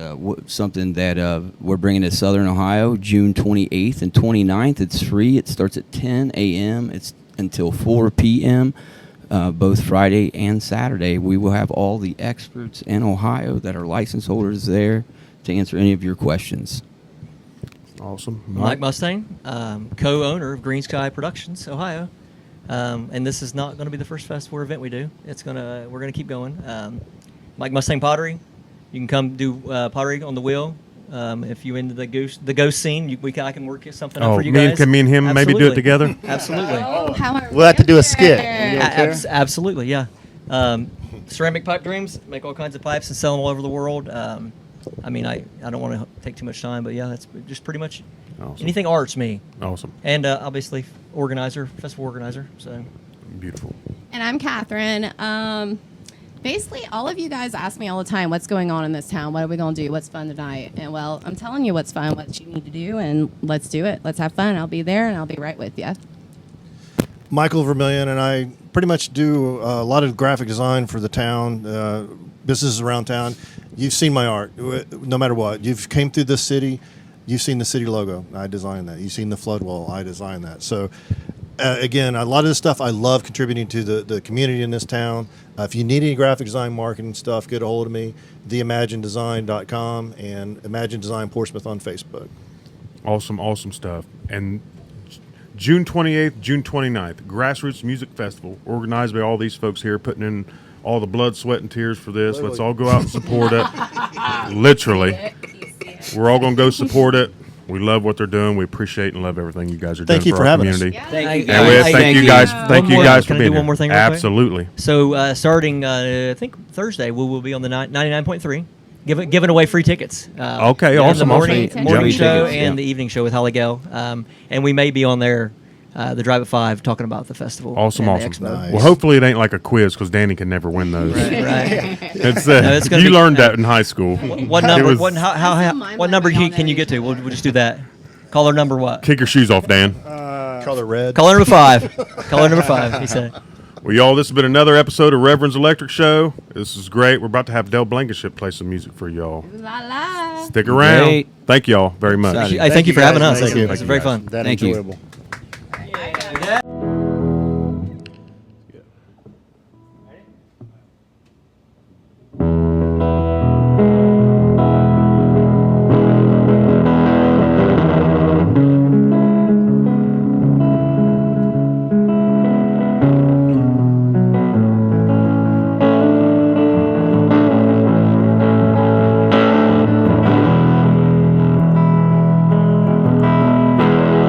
something that we're bringing to Southern Ohio, June 28th and 29th. It's free. It starts at 10 a.m. It's until 4 p.m., both Friday and Saturday. We will have all the experts in Ohio that are license holders there to answer any of your questions. Awesome. Mike Mustang, co-owner of Green Sky Productions, Ohio, and this is not going to be the first festival event we do. We're gonna keep going. Mike Mustang Pottery, you can come do pottery on the wheel. If you into the ghost scene, I can work something up for you guys. Can me and him maybe do it Absolutely. together? Absolutely. Oh, how are We'll have to do a we? skit. Absolutely, yeah. Ceramic pipe dreams, make all kinds of pipes and sell them all over the world. I mean, I don't want to take too much time, but yeah, that's just pretty much Awesome. anything arts me. Awesome. And obviously festival organizer. So Beautiful. And I'm Catherine. Basically, all of you guys ask me all the time, what's going on in this town? What are we going to do? What's fun tonight? And, well, I'm telling you what's fun, what you need to do, and let's do it. Let's have fun. I'll be there, and I'll be right with you. Michael Vermillion, and I pretty much do a lot of graphic design for the town, businesses around town. You've seen my art, no matter what. You've came through this city, you've seen the city logo. I designed that. You've seen the flood wall. I designed that. So, again, a lot of this stuff I love contributing to the community in this town. If you need any graphic design, marketing stuff, get a hold of me, theimaginedesign.com and Imagine Design Portsmouth on Facebook. Awesome stuff. And June 28th, June 29th, Grassroots Music Festival, organized by all these folks here, putting in all the blood, sweat, and tears for this. Let's all go out and support it. Literally. We're all going to go support it. We love what they're doing. We appreciate and love everything you guys are doing for our community. Thank you. And we thank you guys. Thank you guys for Can I being do here. one more thing real quick? Absolutely. So starting, I think Thursday, we will be on the 99.3, giving away free tickets. Okay, in awesome, the morning, awesome. morning Yeah. show Tickets, and yeah. the evening show with Holly Gale. And we may be on there, the Drive at 5, talking about the festival. Awesome. and the Awesome. expo. Nice. Well, hopefully it ain't like a quiz because Danny can never win those. Right. It's, No, it's gonna you be- learned that in high school. What It number? was- What, what number can you get to? We'll just do that. Caller number what? Kick your shoes off, Dan. Color red. Caller number 5. Caller number 5. He said. Well, y'all, this has been another episode of Reverends Electric Show. This is great. We're about to have Del Blankenship play some music for y'all. La la. Stick around. Great. Thank y'all very much. Excited. I thank you for guys. having us. Thank you. It's very fun. That Thank you. enjoyable.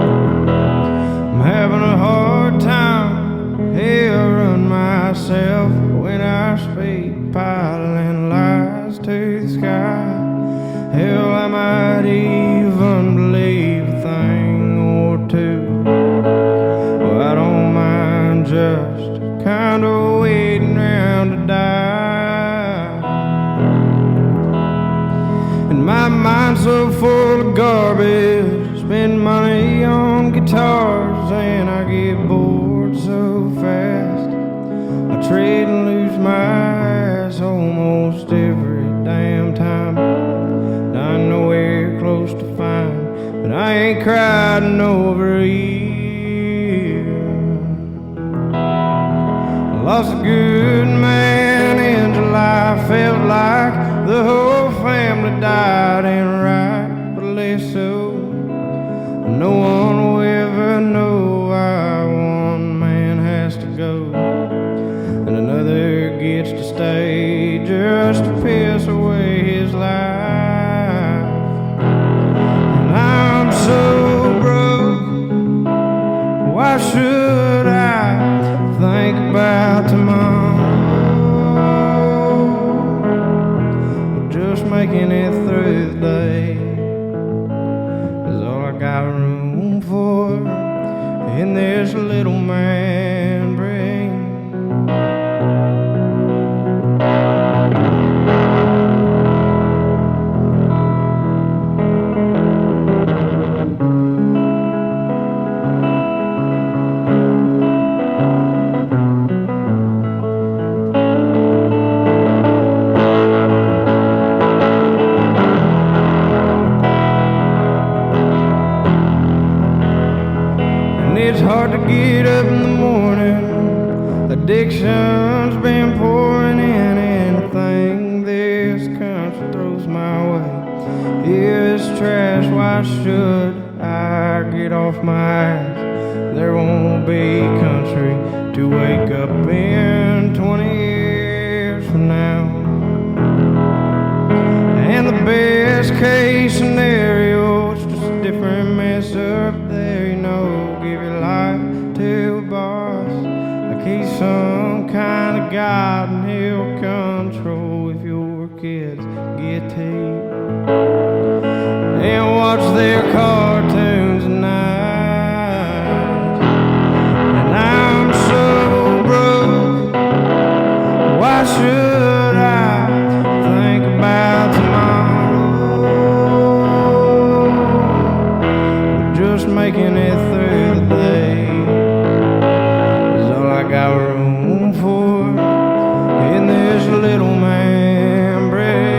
I'm having a hard time hearing myself when I speak, piling lies to the sky. Hell, I might even believe a thing or two. Well, I don't mind just kind of waiting around to die. And my mind's so full of garbage, spend money on guitars, and I get bored so fast. I trade and lose my ass almost every damn time. I'm nowhere close to fine, but I ain't cried in over a year. I lost a good man in July, felt like the whole family died, and right, but less so. No one will ever know why one man has to go and another gets to stay just to piss away his life. And I'm so broke, why should I think about tomorrow? Just making it through the day is all I got room for in this little man brain. And it's hard to get up in the morning. Addiction's been pouring in. Anything this country throws my way is trash. Why should I get off my ass? There won't be country to wake up in 20 years from now. And the best case scenario is just a different mess up there, you know. Give your life to a boss like he's some kind of god, and he'll control if your kids get tape. watch their cartoons at night. And I'm so broke. Why should I think about tomorrow? Just making it through the day is all I got room for in this little man brain.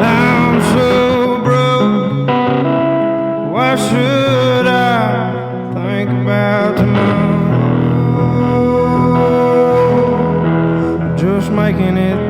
I'm so broke. Why should I think about tomorrow? Just making it